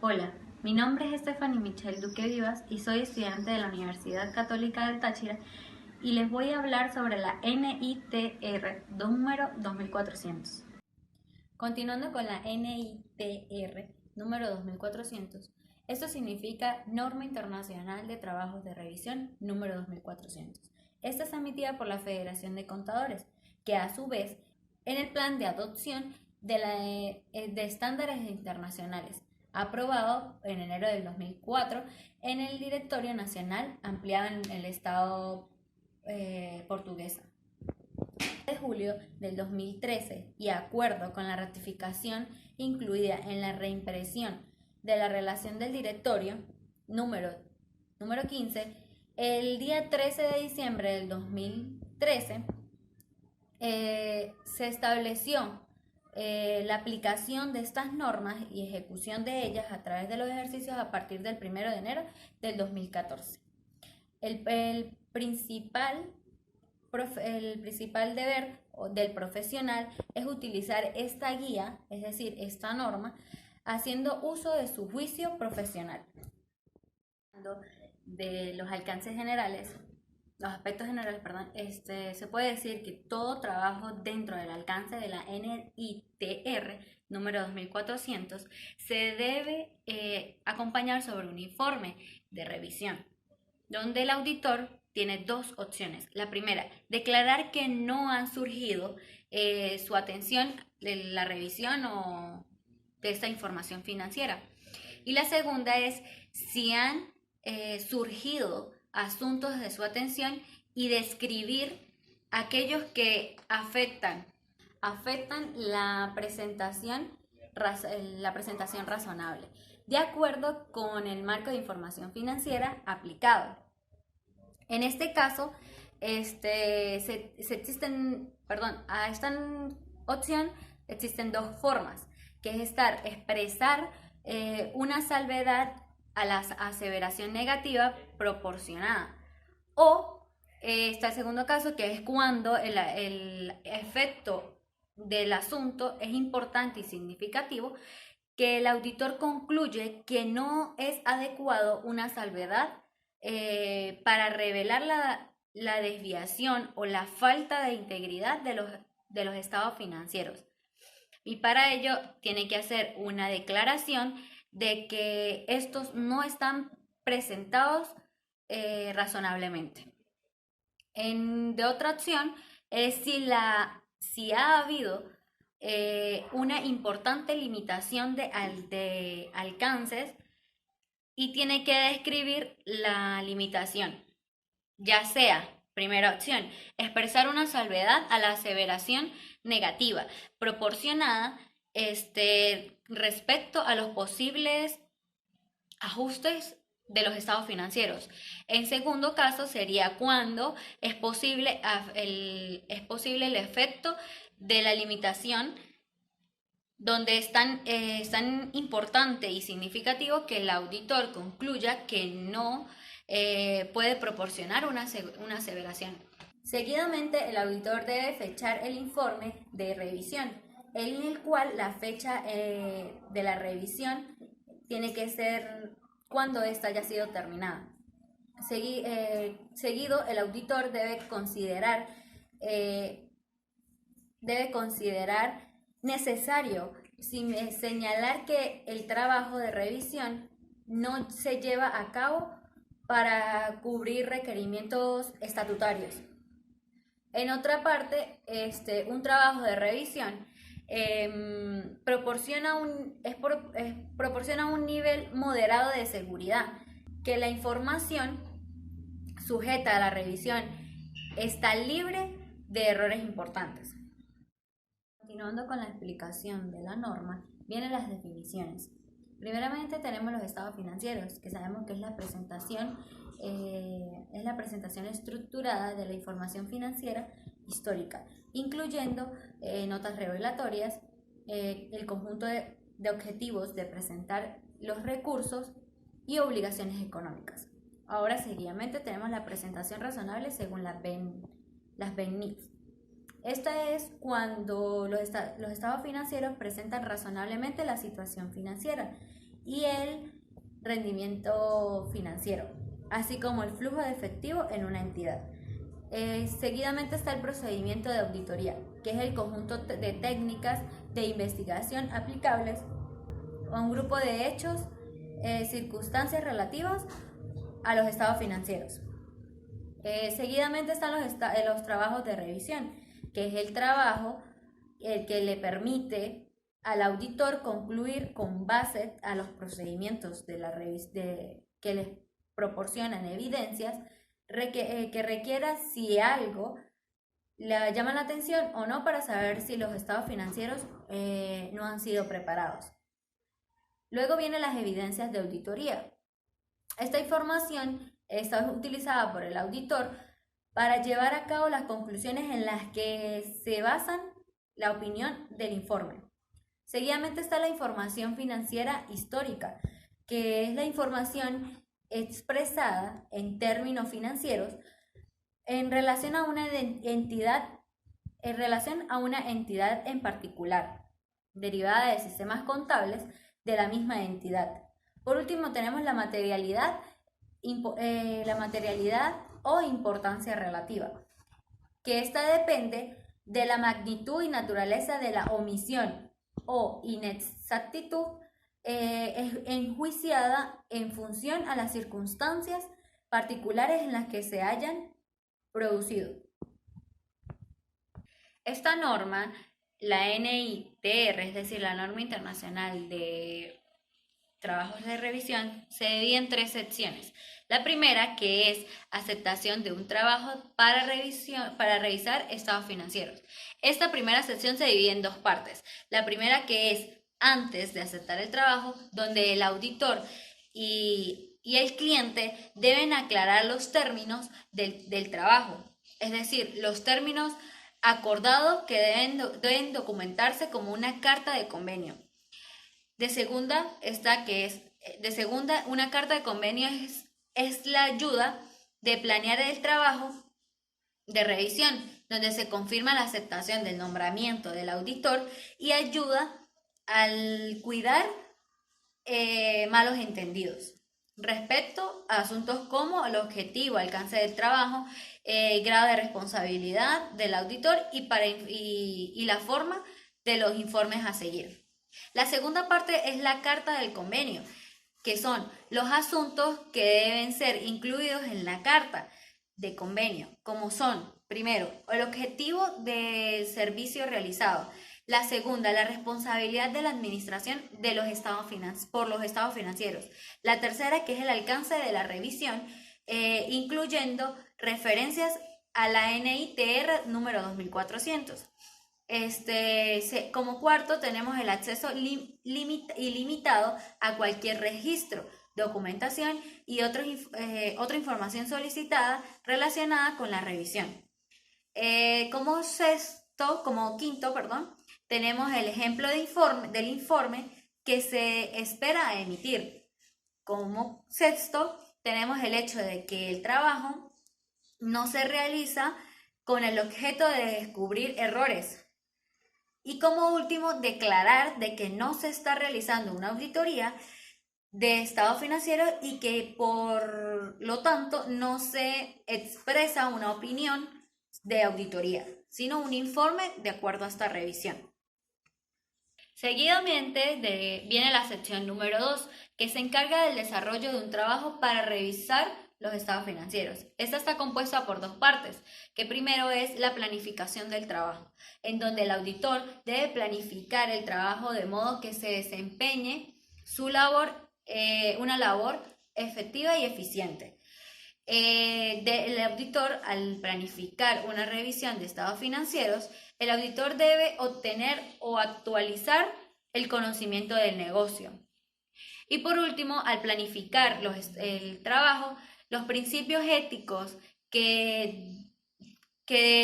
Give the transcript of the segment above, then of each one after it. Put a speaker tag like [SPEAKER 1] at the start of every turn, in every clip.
[SPEAKER 1] Hola, mi nombre es Stephanie Michelle Duque Vivas y soy estudiante de la Universidad Católica del Táchira y les voy a hablar sobre la NITR número 2400. Continuando con la NITR número 2400, esto significa Norma Internacional de Trabajos de Revisión número 2400. Esta es emitida por la Federación de Contadores, que a su vez en el plan de adopción de estándares internacionales, aprobado en enero del 2004 en el Directorio Nacional ampliado en el Estado portuguesa de julio del 2013 y acuerdo con la ratificación incluida en la reimpresión de la relación del directorio número, número 15, el día 13 de diciembre del 2013 se estableció la aplicación de estas normas y ejecución de ellas a través de los ejercicios a partir del 1 de enero del 2014. El principal deber del profesional es utilizar esta guía, es decir, esta norma, haciendo uso de su juicio profesional. De los alcances generales, los aspectos generales, perdón, se puede decir que todo trabajo dentro del alcance de la NITR número 2400 se debe acompañar sobre un informe de revisión, donde el auditor tiene dos opciones. La primera, declarar que no han surgido su atención de la revisión o de esta información financiera. Y la segunda es si han surgido asuntos de su atención y describir aquellos que afectan la presentación razonable, de acuerdo con el marco de información financiera aplicado. En este caso, a esta opción existen dos formas, que es expresar una salvedad a la aseveración negativa proporcionada. O está el segundo caso, que es cuando el efecto del asunto es importante y significativo, que el auditor concluye que no es adecuado una salvedad para revelar la desviación o la falta de integridad de los estados financieros. Y para ello tiene que hacer una declaración de que estos no están presentados razonablemente. De otra opción es si ha habido una importante limitación de alcances y tiene que describir la limitación, ya sea, primera opción, expresar una salvedad a la aseveración negativa proporcionada respecto a los posibles ajustes de los estados financieros. En segundo caso sería cuando es posible el efecto de la limitación, donde es tan importante y significativo que el auditor concluya que no puede proporcionar una aseveración. Seguidamente, el auditor debe fechar el informe de revisión, en el cual la fecha de la revisión tiene que ser cuando ésta haya sido terminada. Seguido, el auditor debe considerar necesario señalar que el trabajo de revisión no se lleva a cabo para cubrir requerimientos estatutarios. En otra parte, un trabajo de revisión proporciona un nivel moderado de seguridad, que la información sujeta a la revisión está libre de errores importantes. Continuando con la explicación de la norma, vienen las definiciones. Primeramente tenemos los estados financieros, que sabemos que es la presentación estructurada de la información financiera histórica, incluyendo notas revelatorias, el conjunto de objetivos de presentar los recursos y obligaciones económicas. Ahora seguidamente tenemos la presentación razonable según las BENIF. Esta es cuando los estados financieros presentan razonablemente la situación financiera y el rendimiento financiero, así como el flujo de efectivo en una entidad. Seguidamente está el procedimiento de auditoría, que es el conjunto de técnicas de investigación aplicables a un grupo de hechos, circunstancias relativas a los estados financieros. Seguidamente están los trabajos de revisión, que es el trabajo que le permite al auditor concluir con base a los procedimientos que les proporcionan evidencias que requiera si algo le llama la atención o no para saber si los estados financieros no han sido preparados. Luego vienen las evidencias de auditoría. Esta información está utilizada por el auditor para llevar a cabo las conclusiones en las que se basan la opinión del informe. Seguidamente está la información financiera histórica, que es la información expresada en términos financieros en relación a una entidad en particular, derivada de sistemas contables de la misma entidad. Por último, tenemos la materialidad o importancia relativa, que esta depende de la magnitud y naturaleza de la omisión o inexactitud enjuiciada en función a las circunstancias particulares en las que se hayan producido. Esta norma, la NITR, es decir, la norma internacional de trabajos de revisión, se divide en 3 secciones. La primera, que es aceptación de un trabajo para revisar estados financieros. Esta primera sección se divide en 2 partes. La primera, que es antes de aceptar el trabajo, donde el auditor y el cliente deben aclarar los términos del trabajo, es decir, los términos acordados que deben documentarse como una carta de convenio. De segunda, una carta de convenio es la ayuda de planear el trabajo de revisión, donde se confirma la aceptación del nombramiento del auditor y ayuda al cuidar malos entendidos respecto a asuntos como el objetivo, alcance del trabajo, grado de responsabilidad del auditor y la forma de los informes a seguir. La segunda parte es la carta del convenio, que son los asuntos que deben ser incluidos en la carta de convenio, como son, primero, el objetivo del servicio realizado. La segunda, la responsabilidad de la administración de por los estados financieros. La tercera, que es el alcance de la revisión, incluyendo referencias a la NITR número 2400. Como cuarto, tenemos el acceso ilimitado a cualquier registro, documentación y otra información solicitada relacionada con la revisión. Como quinto, tenemos el ejemplo del informe que se espera emitir. Como sexto, tenemos el hecho de que el trabajo no se realiza con el objeto de descubrir errores. Y como último, declarar de que no se está realizando una auditoría de estado financiero y que por lo tanto no se expresa una opinión de auditoría, sino un informe de acuerdo a esta revisión. Seguidamente viene la sección número 2, que se encarga del desarrollo de un trabajo para revisar los estados financieros. Esta está compuesta por 2 partes, que primero es la planificación del trabajo, en donde el auditor debe planificar el trabajo de modo que se desempeñe una labor efectiva y eficiente. El auditor, al planificar una revisión de estados financieros, el auditor debe obtener o actualizar el conocimiento del negocio. Y por último, al planificar el trabajo, los principios éticos que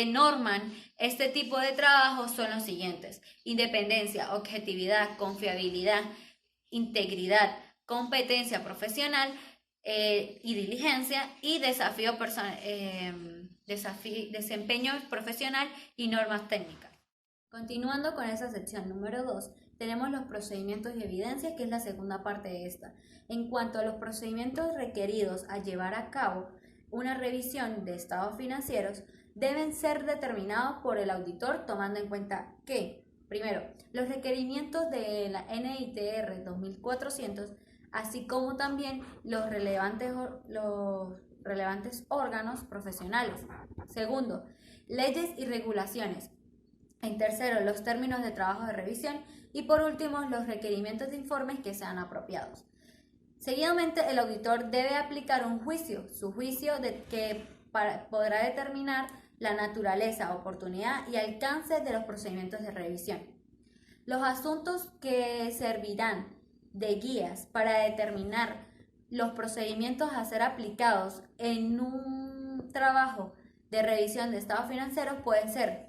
[SPEAKER 1] norman este tipo de trabajo son los siguientes: independencia, objetividad, confiabilidad, integridad, competencia profesional y diligencia, y desempeño profesional y normas técnicas. Continuando con esa sección número 2, tenemos los procedimientos y evidencias, que es la segunda parte de esta. En cuanto a los procedimientos requeridos a llevar a cabo una revisión de estados financieros, deben ser determinados por el auditor tomando en cuenta que, primero, los requerimientos de la NITR 2400, así como también los relevantes órganos profesionales. Segundo, leyes y regulaciones. En tercero, los términos de trabajo de revisión. Y por último, los requerimientos de informes que sean apropiados. Seguidamente, el auditor debe aplicar un juicio, su juicio podrá determinar la naturaleza, oportunidad y alcance de los procedimientos de revisión. Los asuntos que servirán de guías para determinar los procedimientos a ser aplicados en un trabajo de revisión de estados financieros pueden ser,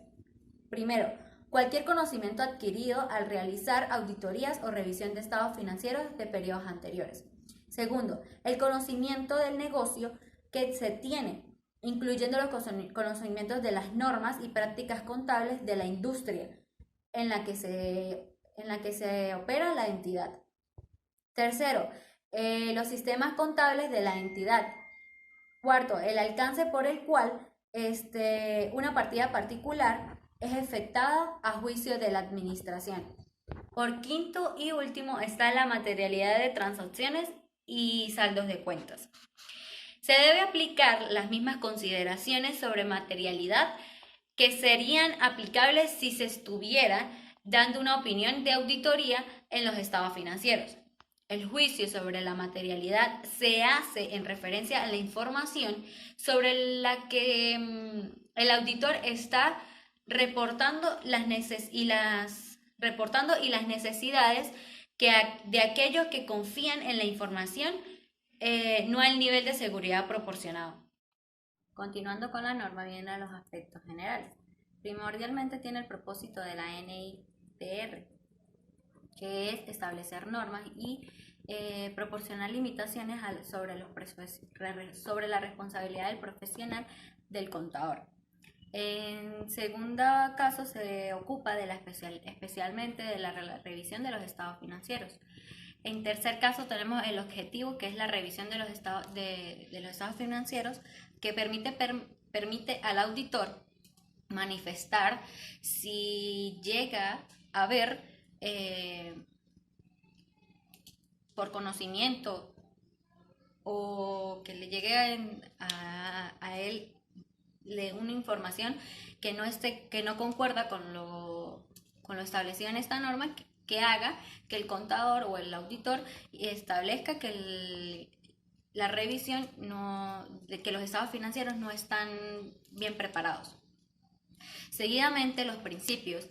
[SPEAKER 1] primero, cualquier conocimiento adquirido al realizar auditorías o revisión de estados financieros de periodos anteriores. Segundo, el conocimiento del negocio que se tiene, incluyendo los conocimientos de las normas y prácticas contables de la industria en la que se opera la entidad. Tercero, los sistemas contables de la entidad. Cuarto, el alcance por el cual una partida particular es efectuada a juicio de la administración. Por quinto y último está la materialidad de transacciones y saldos de cuentas. Se debe aplicar las mismas consideraciones sobre materialidad que serían aplicables si se estuviera dando una opinión de auditoría en los estados financieros. El juicio sobre la materialidad se hace en referencia a la información sobre la que el auditor está reportando y las necesidades de aquellos que confían en la información, no al nivel de seguridad proporcionado. Continuando con la norma, vienen a los aspectos generales. Primordialmente tiene el propósito de la NITR, que es establecer normas y proporcionar limitaciones sobre la responsabilidad del profesional del contador. En segundo caso, se ocupa especialmente de la revisión de los estados financieros. En tercer caso, tenemos el objetivo, que es la revisión de los estados financieros, que permite al auditor manifestar si llega a haber, por conocimiento o que le llegue a él una información que no concuerda con lo establecido en esta norma, que haga que el contador o el auditor establezca que la revisión de que los estados financieros no están bien preparados. Seguidamente, los principios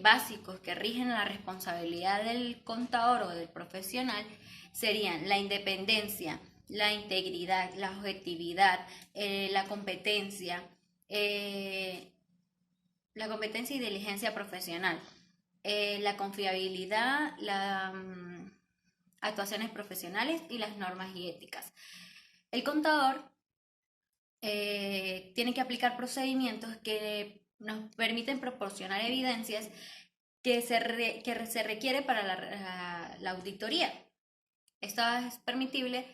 [SPEAKER 1] básicos que rigen la responsabilidad del contador o del profesional serían la independencia, la integridad, la objetividad, la competencia y diligencia profesional, la confiabilidad, las actuaciones profesionales y las normas y éticas. El contador tiene que aplicar procedimientos que nos permiten proporcionar evidencias que se requiere para la auditoría. Esto es permitiéndole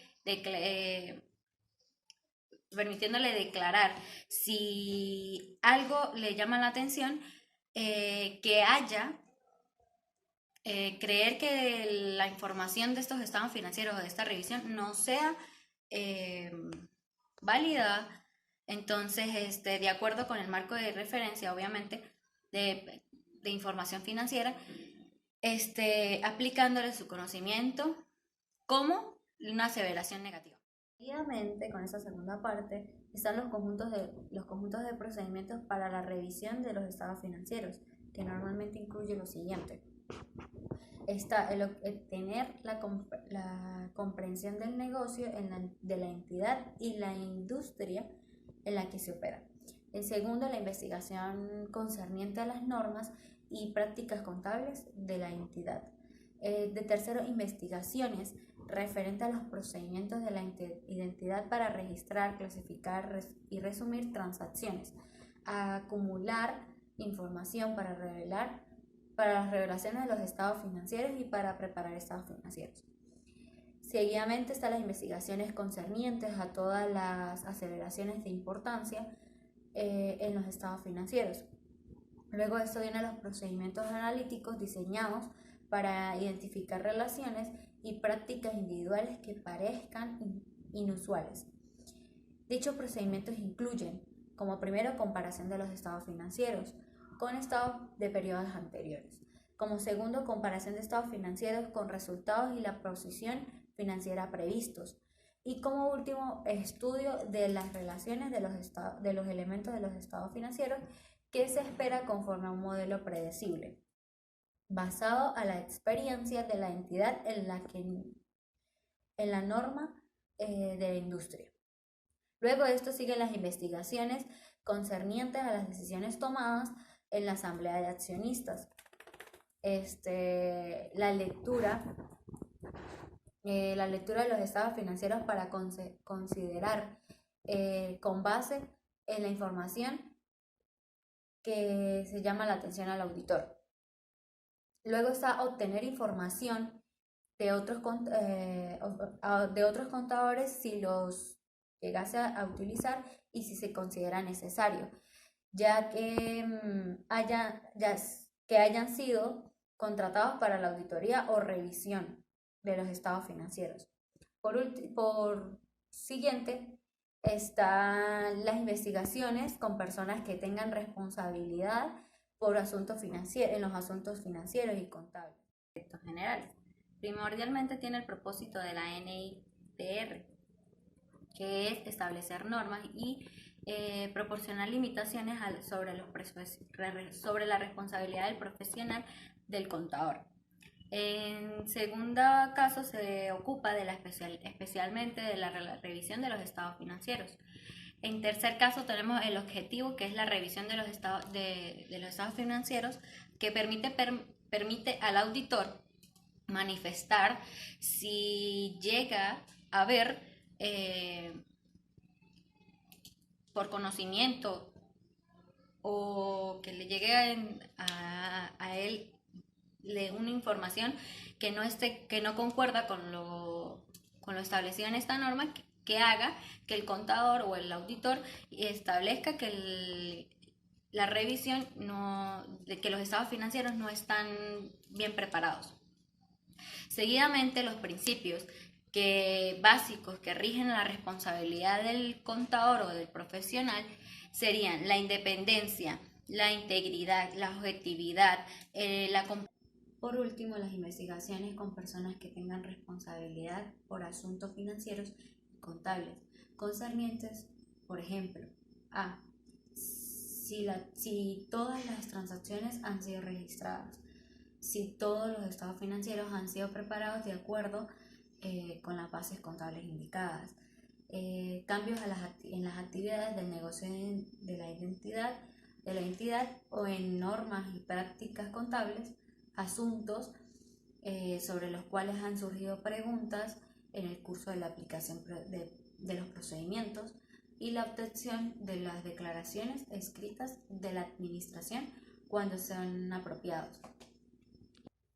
[SPEAKER 1] declarar si algo le llama la atención, creer que la información de estos estados financieros o de esta revisión no sea válida. Entonces, de acuerdo con el marco de referencia, obviamente, de información financiera, aplicándole su conocimiento como una aseveración negativa. Seguidamente, con esa segunda parte, están los conjuntos de procedimientos para la revisión de los estados financieros, que normalmente incluye lo siguiente. Está el tener la comprensión del negocio de la entidad y la industria en la que se opera. El segundo, la investigación concerniente a las normas y prácticas contables de la entidad. De tercero, investigaciones referentes a los procedimientos de la identidad para registrar, clasificar y resumir transacciones, a acumular información para revelar para las revelaciones de los estados financieros y para preparar estados financieros. Seguidamente están las investigaciones concernientes a todas las aseveraciones de importancia en los estados financieros. Luego de esto vienen los procedimientos analíticos diseñados para identificar relaciones y prácticas individuales que parezcan inusuales. Dichos procedimientos incluyen, como primero, comparación de los estados financieros con estados de periodos anteriores. Como segundo, comparación de estados financieros con resultados y la posición financiera previstos. Y como último, estudio de las relaciones de los elementos de los estados financieros que se espera conforme a un modelo predecible, basado a la experiencia de la entidad en la norma de la industria. Luego de esto siguen las investigaciones concernientes a las decisiones tomadas en la asamblea de accionistas. La lectura de los estados financieros para considerar con base en la información que se llama la atención al auditor. Luego está obtener información de otros contadores si los llegase a utilizar y si se considera necesario, ya que hayan sido contratados para la auditoría o revisión de los estados financieros. Por siguiente, están las investigaciones con personas que tengan responsabilidad por asuntos financieros, en los asuntos financieros y contables. Efectos generales. Primordialmente tiene el propósito de la NITR, que es establecer normas y proporcionar limitaciones sobre la responsabilidad del profesional del contador. En segundo caso, se ocupa de especialmente de la revisión de los estados financieros. En tercer caso, tenemos el objetivo, que es la revisión de los estados financieros, que permite al auditor manifestar si llega a haber, por conocimiento o que le llegue a él una información que no concuerda con lo establecido en esta norma, que haga que el contador o el auditor establezca que la revisión de que los estados financieros no están bien preparados. Seguidamente, los principios básicos que rigen la responsabilidad del contador o del profesional serían la independencia, la integridad, la objetividad, Por último, las investigaciones con personas que tengan responsabilidad por asuntos financieros y contables, concernientes, por ejemplo, a si todas las transacciones han sido registradas, si todos los estados financieros han sido preparados de acuerdo con las bases contables indicadas, cambios en las actividades del negocio de la entidad o en normas y prácticas contables, asuntos sobre los cuales han surgido preguntas en el curso de la aplicación de los procedimientos y la obtención de las declaraciones escritas de la administración cuando sean apropiados.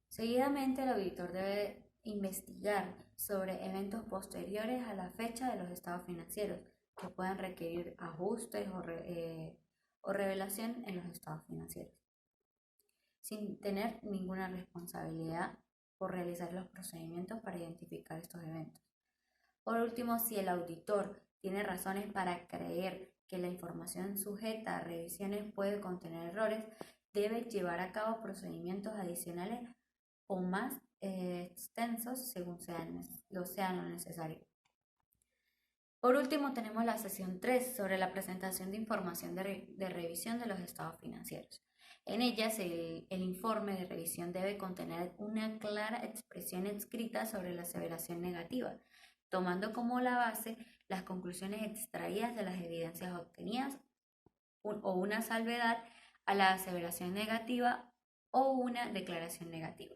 [SPEAKER 1] Seguidamente, el auditor debe investigar sobre eventos posteriores a la fecha de los estados financieros que puedan requerir ajustes o revelación en los estados financieros, sin tener ninguna responsabilidad por realizar los procedimientos para identificar estos eventos. Por último, si el auditor tiene razones para creer que la información sujeta a revisiones puede contener errores, debe llevar a cabo procedimientos adicionales o más extensos según sean lo necesario. Por último, tenemos la sesión 3 sobre la presentación de información de revisión de los estados financieros. En ellas, el informe de revisión debe contener una clara expresión escrita sobre la aseveración negativa, tomando como la base las conclusiones extraídas de las evidencias obtenidas o una salvedad a la aseveración negativa o una declaración negativa.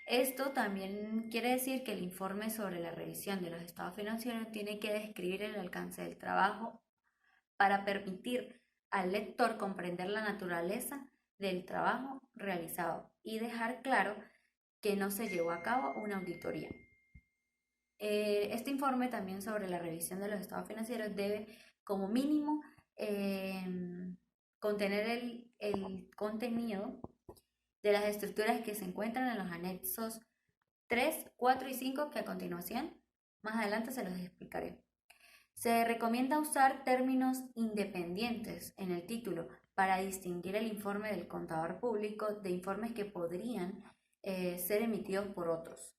[SPEAKER 1] Esto también quiere decir que el informe sobre la revisión de los estados financieros tiene que describir el alcance del trabajo para permitir al lector comprender la naturaleza del trabajo realizado y dejar claro que no se llevó a cabo una auditoría. Este informe también sobre la revisión de los estados financieros debe, como mínimo, contener el contenido de las estructuras que se encuentran en los anexos 3, 4 y 5, que a continuación, más adelante se los explicaré. Se recomienda usar términos independientes en el título para distinguir el informe del contador público de informes que podrían ser emitidos por otros.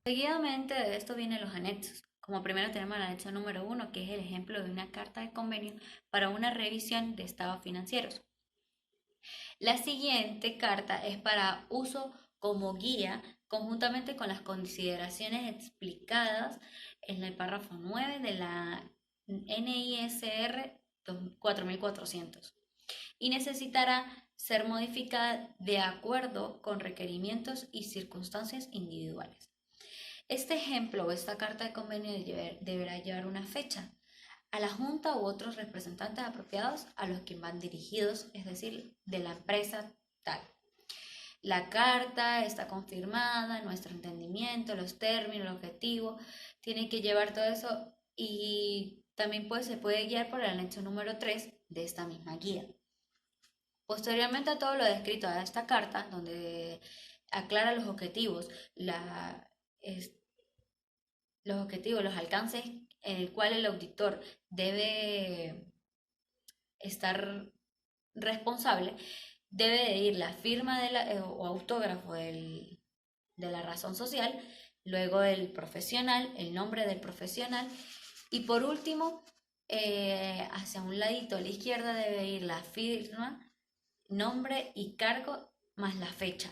[SPEAKER 1] Seguidamente de esto vienen los anexos. Como primero tenemos el anexo número 1, que es el ejemplo de una carta de convenio para una revisión de estados financieros. La siguiente carta es para uso como guía conjuntamente con las consideraciones explicadas en el párrafo 9 de la NISR 4400 y necesitará ser modificada de acuerdo con requerimientos y circunstancias individuales. Este ejemplo o esta carta de convenio deberá llevar una fecha a la junta u otros representantes apropiados a los que van dirigidos, es decir, de la empresa tal. La carta está confirmada, nuestro entendimiento, los términos, el objetivo, tiene que llevar todo eso y también se puede guiar por el anexo número 3 de esta misma guía. Posteriormente a todo lo descrito a esta carta, donde aclara los objetivos, los alcances en el cual el auditor debe estar responsable, debe de ir la firma o autógrafo de la razón social, luego el profesional, el nombre del profesional y por último, hacia un ladito a la izquierda debe ir la firma, nombre y cargo más la fecha.